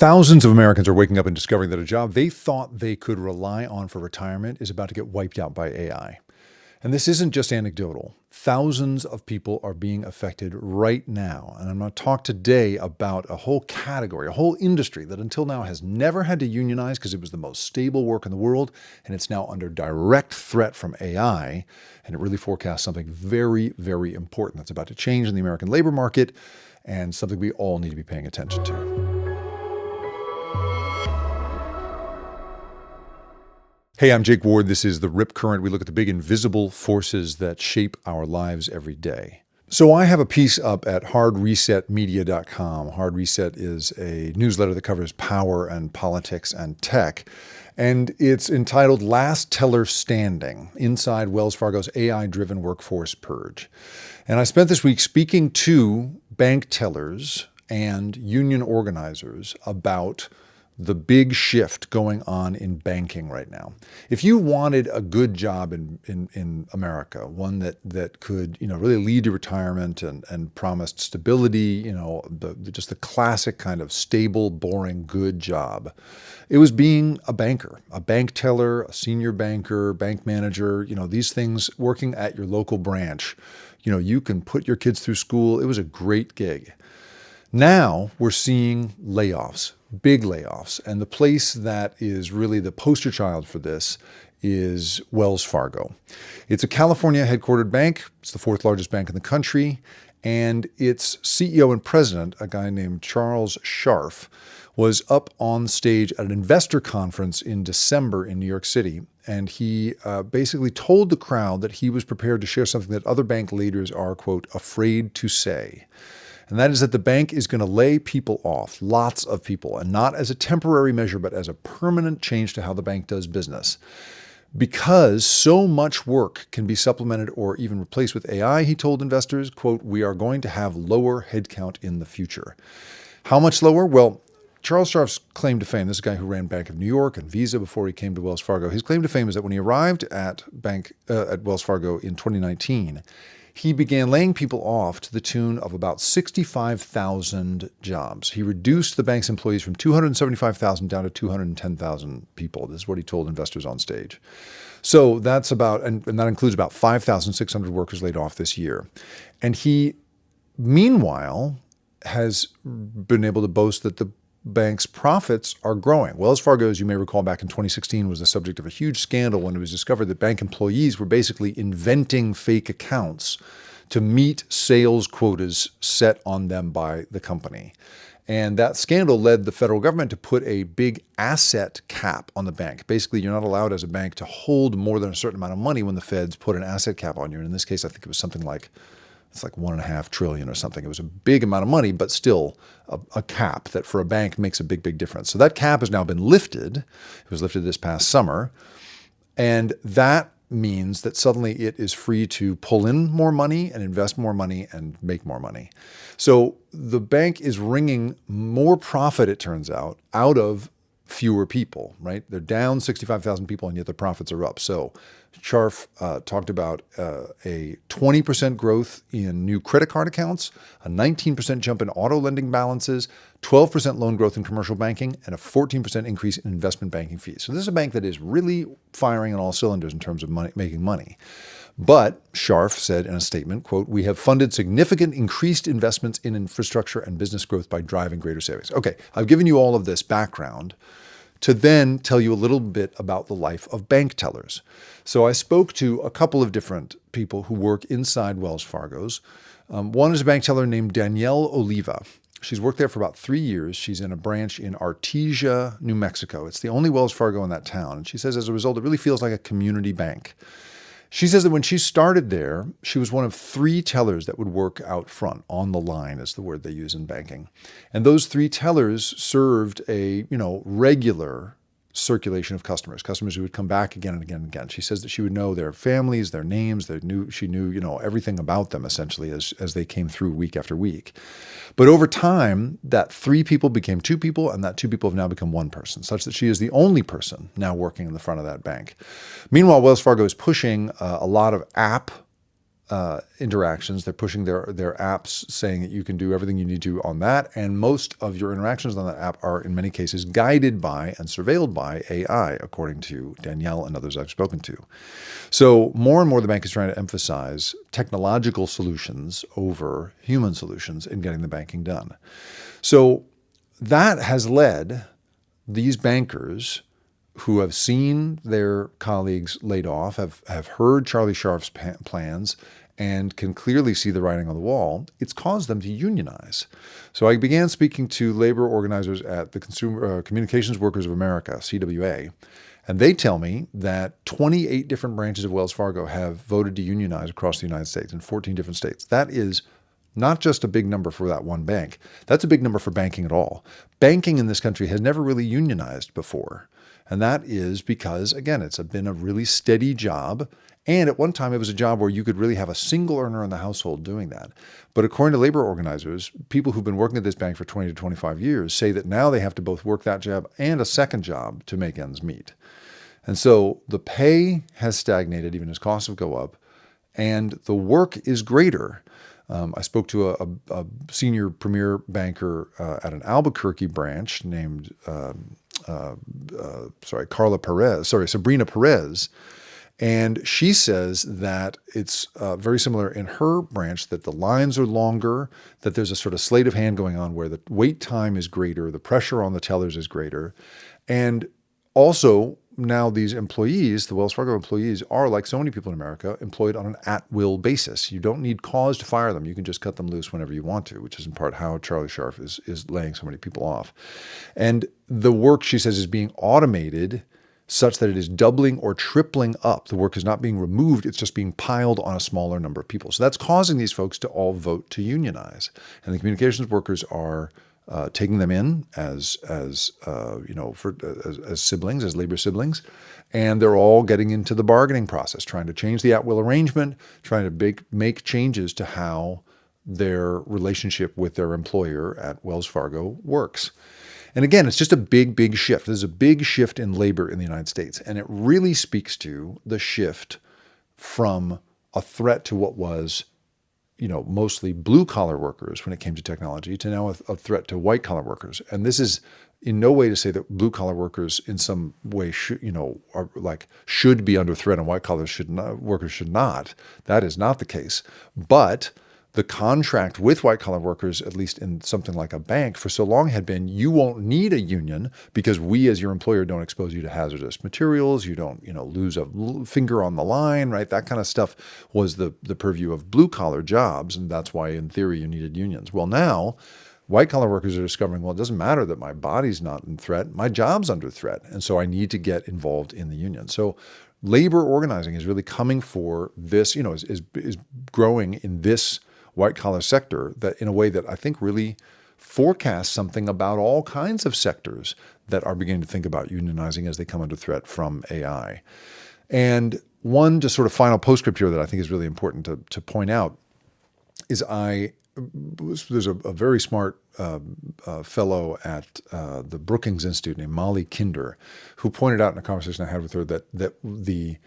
Thousands of Americans are waking up and discovering that a job they thought they could rely on for retirement is about to get wiped out by AI. And this isn't just anecdotal. Thousands of people are being affected right now. And I'm going to talk today about a whole category, a whole industry that until now has never had to unionize because it was the most stable work in the world. And it's now under direct threat from AI. And it really forecasts something very, very important that's about to change in the American labor market and something we all need to be paying attention to. Hey, I'm Jake Ward. This is The Rip Current. We look at the big invisible forces that shape our lives every day. So I have a piece up at hardresetmedia.com. Hard Reset is a newsletter that covers power and politics and tech. And it's entitled Last Teller Standing, Inside Wells Fargo's AI-Driven Workforce Purge. And I spent this week speaking to bank tellers and union organizers about the big shift going on in banking right now. If you wanted a good job in America, one that could really lead to retirement and promised stability, just the classic kind of stable, boring, good job, it was being a banker, a bank teller, a senior banker, bank manager, these things working at your local branch. You can put your kids through school. It was a great gig. Now we're seeing layoffs, big layoffs. And the place that is really the poster child for this is Wells Fargo. It's a California headquartered bank. It's the fourth largest bank in the country. And its CEO and president, a guy named Charles Scharf, was up on stage at an investor conference in December in New York City. And he basically told the crowd that he was prepared to share something that other bank leaders are, quote, afraid to say. And that is that the bank is going to lay people off, lots of people, and not as a temporary measure, but as a permanent change to how the bank does business. Because so much work can be supplemented or even replaced with AI, he told investors, quote, we are going to have lower headcount in the future. How much lower? Well, Charles Scharf's claim to fame, this is a guy who ran Bank of New York and Visa before he came to Wells Fargo. His claim to fame is that when he arrived at Wells Fargo in 2019, he began laying people off to the tune of about 65,000 jobs. He reduced the bank's employees from 275,000 down to 210,000 people. This is what he told investors on stage. So that's about, and that includes about 5,600 workers laid off this year. And he, meanwhile, has been able to boast that the bank's profits are growing. Wells Fargo, as you may recall, back in 2016 was the subject of a huge scandal when it was discovered that bank employees were basically inventing fake accounts to meet sales quotas set on them by the company. And that scandal led the federal government to put a big asset cap on the bank. Basically, you're not allowed as a bank to hold more than a certain amount of money when the feds put an asset cap on you. And in this case, I think it was something like it's like $1.5 trillion or something. It was a big amount of money, but still a cap that for a bank makes a big, big difference. So that cap has now been lifted. It was lifted this past summer. And that means that suddenly it is free to pull in more money and invest more money and make more money. So the bank is wringing more profit, it turns out of fewer people, right? They're down 65,000 people, and yet their profits are up. So Scharf talked about a 20% growth in new credit card accounts, a 19% jump in auto lending balances, 12% loan growth in commercial banking, and a 14% increase in investment banking fees. So this is a bank that is really firing on all cylinders in terms of making money. But Scharf said in a statement, quote, we have funded significant increased investments in infrastructure and business growth by driving greater savings. Okay, I've given you all of this background to then tell you a little bit about the life of bank tellers. So I spoke to a couple of different people who work inside Wells Fargo's. One is a bank teller named Danielle Oliva. She's worked there for about 3 years. She's in a branch in Artesia, New Mexico. It's the only Wells Fargo in that town. And she says, as a result, it really feels like a community bank. She says that when she started there, she was one of 3 tellers that would work out front. On the line is the word they use in banking. And those 3 tellers served a, regular circulation of customers who would come back again and again and again. She says that she would know their families, their names, she knew, everything about them essentially as they came through week after week. But over time, that 3 people became 2 people, and that 2 people have now become 1 person, such that she is the only person now working in the front of that bank. Meanwhile, Wells Fargo is pushing a lot of app interactions. They're pushing their apps saying that you can do everything you need to on that. And most of your interactions on that app are in many cases guided by and surveilled by AI, according to Danielle and others I've spoken to. So more and more the bank is trying to emphasize technological solutions over human solutions in getting the banking done. So that has led these bankers who have seen their colleagues laid off, have heard Charlie Scharf's plans, and can clearly see the writing on the wall. It's caused them to unionize. So I began speaking to labor organizers at the Consumer Communications Workers of America, CWA, and they tell me that 28 different branches of Wells Fargo have voted to unionize across the United States in 14 different states. That is not just a big number for that one bank. That's a big number for banking at all. Banking in this country has never really unionized before. And that is because, again, it's been a really steady job. And at one time, it was a job where you could really have a single earner in the household doing that. But according to labor organizers, people who've been working at this bank for 20 to 25 years say that now they have to both work that job and a second job to make ends meet. And so the pay has stagnated even as costs have go up, and the work is greater. I spoke to a senior premier banker at an Albuquerque branch named Sabrina Perez. And she says that it's very similar in her branch, that the lines are longer, that there's a sort of sleight of hand going on where the wait time is greater, the pressure on the tellers is greater. And also, now these employees, the Wells Fargo employees, are, like so many people in America, employed on an at-will basis. You don't need cause to fire them. You can just cut them loose whenever you want to, which is in part how Charlie Scharf is laying so many people off. And the work, she says, is being automated such that it is doubling or tripling up. The work is not being removed. It's just being piled on a smaller number of people. So that's causing these folks to all vote to unionize. And the communications workers are taking them in as siblings, as labor siblings, and they're all getting into the bargaining process, trying to change the at-will arrangement, trying to make changes to how their relationship with their employer at Wells Fargo works. And again, it's just a big, big shift. There's a big shift in labor in the United States, and it really speaks to the shift from a threat to what was mostly blue-collar workers when it came to technology, to now a threat to white-collar workers. And this is in no way to say that blue-collar workers in some way should be under threat and white-collar workers should not. That is not the case. But the contract with white-collar workers, at least in something like a bank, for so long had been, you won't need a union because we as your employer don't expose you to hazardous materials. You don't, lose a finger on the line, right? That kind of stuff was the purview of blue-collar jobs, and that's why, in theory, you needed unions. Well, now, white-collar workers are discovering, well, it doesn't matter that my body's not in threat. My job's under threat, and so I need to get involved in the union. So labor organizing is really coming for this, is growing in this white-collar sector that in a way that I think really forecasts something about all kinds of sectors that are beginning to think about unionizing as they come under threat from AI. And one just sort of final postscript here that I think is really important to point out is there's a very smart fellow at the Brookings Institute named Molly Kinder who pointed out in a conversation I had with her that the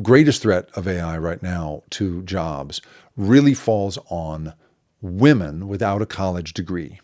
greatest threat of AI right now to jobs really falls on women without a college degree.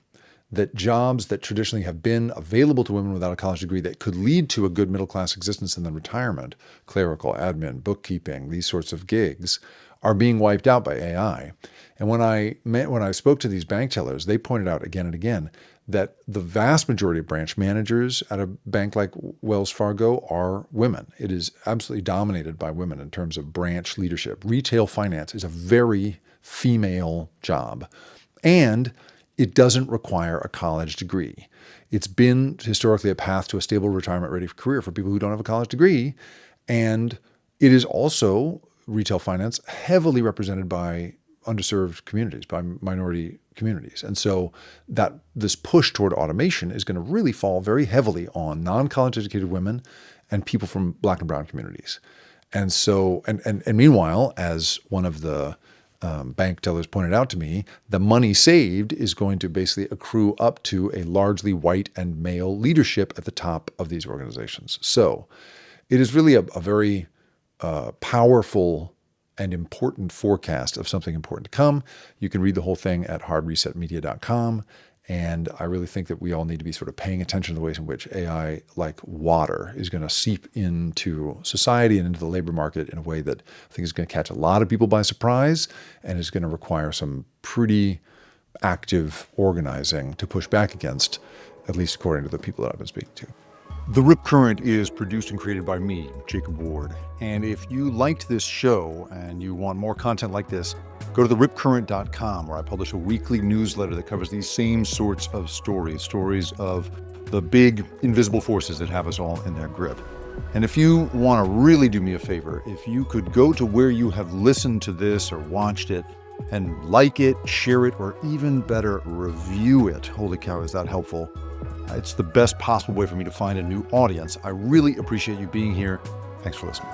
That jobs that traditionally have been available to women without a college degree that could lead to a good middle-class existence and then retirement, clerical, admin, bookkeeping, these sorts of gigs, are being wiped out by AI. And when I spoke to these bank tellers, they pointed out again and again that the vast majority of branch managers at a bank like Wells Fargo are women. It is absolutely dominated by women in terms of branch leadership. Retail finance is a very female job, and it doesn't require a college degree. It's been historically a path to a stable retirement-ready career for people who don't have a college degree, and it is also, retail finance, heavily represented by underserved communities, by minority communities. And so that this push toward automation is going to really fall very heavily on non-college educated women and people from Black and brown communities. And so, and meanwhile, as one of the bank tellers pointed out to me, the money saved is going to basically accrue up to a largely white and male leadership at the top of these organizations. So it is really a very powerful and important forecast of something important to come. You can read the whole thing at hardresetmedia.com. And I really think that we all need to be sort of paying attention to the ways in which AI, like water, is going to seep into society and into the labor market in a way that I think is going to catch a lot of people by surprise and is going to require some pretty active organizing to push back against, at least according to the people that I've been speaking to. The Rip Current is produced and created by me, Jacob Ward. And if you liked this show and you want more content like this, go to theripcurrent.com, where I publish a weekly newsletter that covers these same sorts of stories of the big invisible forces that have us all in their grip. And if you want to really do me a favor, if you could go to where you have listened to this or watched it and like it, share it, or even better, review it. Holy cow, is that helpful? It's the best possible way for me to find a new audience. I really appreciate you being here. Thanks for listening.